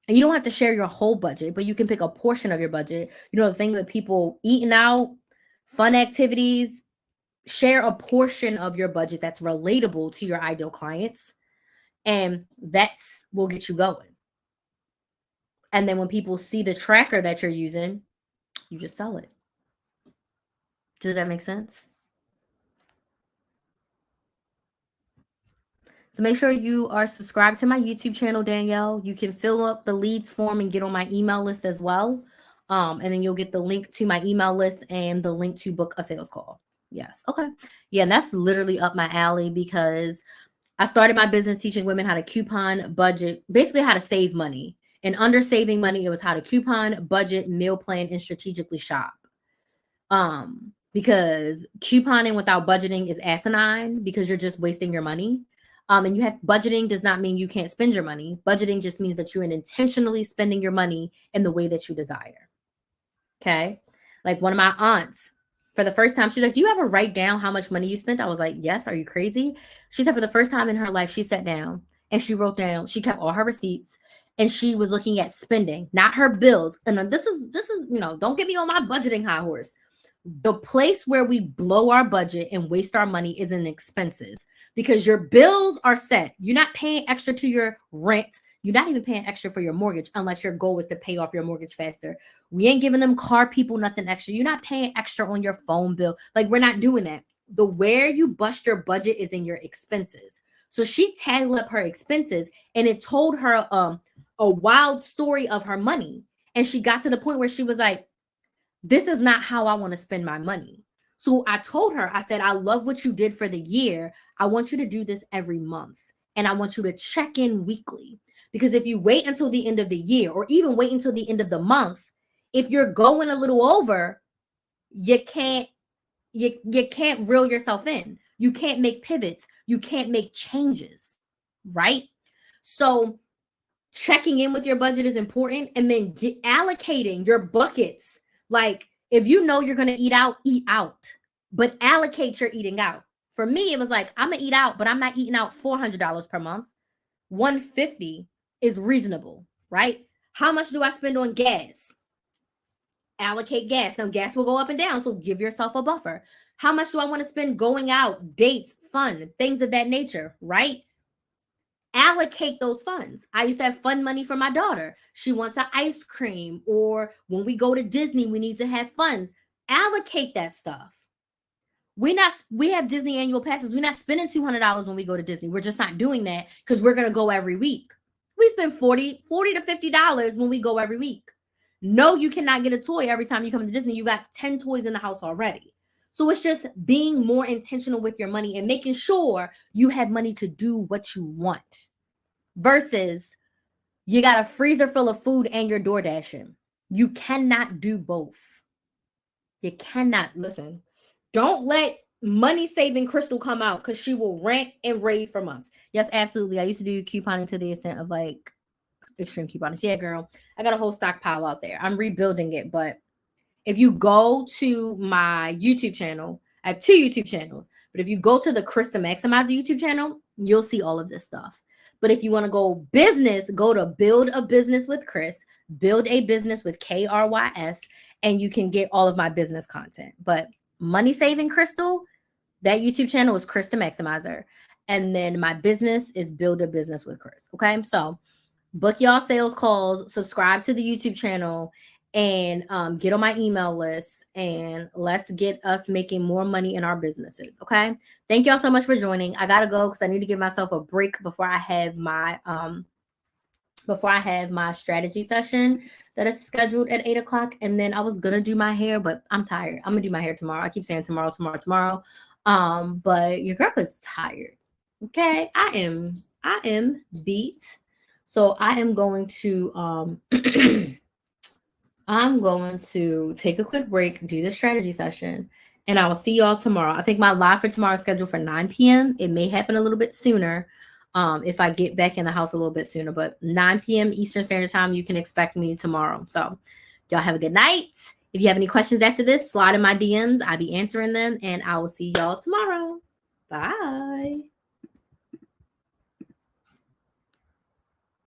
Speaker 1: And you don't have to share your whole budget, but you can pick a portion of your budget. The thing that people eating out, fun activities, share a portion of your budget that's relatable to your ideal clients, and that's will get you going. And then when people see the tracker that you're using, you just sell it. Does that make sense? So make sure you are subscribed to my YouTube channel, Danielle. You can fill up the leads form and get on my email list as well. And then you'll get the link to my email list and the link to book a sales call. Yes. Okay. Yeah. And that's literally up my alley, because I started my business teaching women how to coupon, budget, basically how to save money. And under saving money, it was how to coupon, budget, meal plan, and strategically shop. Because couponing without budgeting is asinine, because you're just wasting your money. And you have budgeting does not mean you can't spend your money. Budgeting just means that you're intentionally spending your money in the way that you desire. Okay. Like one of my aunts, for the first time, she's like, "Do you ever write down how much money you spent?" I was like, "Yes." "Are you crazy?" She said for the first time in her life, she sat down and she wrote down, she kept all her receipts, and she was looking at spending, not her bills. And this is, don't get me on my budgeting high horse. The place where we blow our budget and waste our money is in expenses, because your bills are set. You're not paying extra to your rent. You're not even paying extra for your mortgage unless your goal is to pay off your mortgage faster. We ain't giving them car people nothing extra. You're not paying extra on your phone bill. Like, we're not doing that. The where you bust your budget is in your expenses. So she tagged up her expenses, and it told her a wild story of her money. And she got to the point where she was like, this is not how I want to spend my money. So I told her, I said, I love what you did for the year. I want you to do this every month. And I want you to check in weekly. Because if you wait until the end of the year, or even wait until the end of the month, if you're going a little over, you can't reel yourself in. You can't make pivots. You can't make changes, right? So checking in with your budget is important, and then allocating your buckets. Like, if you know you're going to eat out, but allocate your eating out. For me, it was like, I'm going to eat out, but I'm not eating out $400 per month. $150 is reasonable, right? How much do I spend on gas? Allocate gas. Now, gas will go up and down, so give yourself a buffer. How much do I want to spend going out, dates, fun, things of that nature, right? Allocate those funds. I used to have fun money for my daughter. She wants an ice cream, or when we go to Disney, we need to have funds. Allocate that stuff. We have Disney annual passes. We're not spending $200 when we go to Disney. We're just not doing that, because we're going to go every week. We spend $40 to $50 when we go every week. No, you cannot get a toy every time you come to Disney. You got 10 toys in the house already. So it's just being more intentional with your money and making sure you have money to do what you want, versus you got a freezer full of food and you're door dashing. You cannot do both. You cannot. Listen, don't let money saving Crystal come out, because she will rant and rave from us. Yes, absolutely. I used to do couponing to the extent of like extreme couponing. Yeah, girl, I got a whole stockpile out there. I'm rebuilding it, but if you go to my YouTube channel, I have 2 YouTube channels, but if you go to the Chris the Maximizer YouTube channel, you'll see all of this stuff. But if you want to go business, go to Build a Business with Chris, Build a Business with KRYS, and you can get all of my business content. But Money Saving Crystal, that YouTube channel is Chris the Maximizer. And then my business is Build a Business with Chris. Okay. So book y'all sales calls, subscribe to the YouTube channel, and get on my email list, and let's get us making more money in our businesses. Okay. Thank y'all so much for joining. I gotta go because I need to give myself a break before I have my strategy session that is scheduled at 8:00. And then I was gonna do my hair, but I'm tired. I'm gonna do my hair tomorrow. I keep saying tomorrow. But your girl is tired. Okay. I am beat. So I am going to I'm going to take a quick break, do the strategy session, And I will see y'all tomorrow. I think my live for tomorrow is scheduled for 9 p.m. It may happen a little bit sooner if I get back in the house a little bit sooner. But 9 p.m. Eastern Standard Time, you can expect me tomorrow. So y'all have a good night. If you have any questions after this, slide in my DMs. I'll be answering them. And I will see y'all tomorrow. Bye.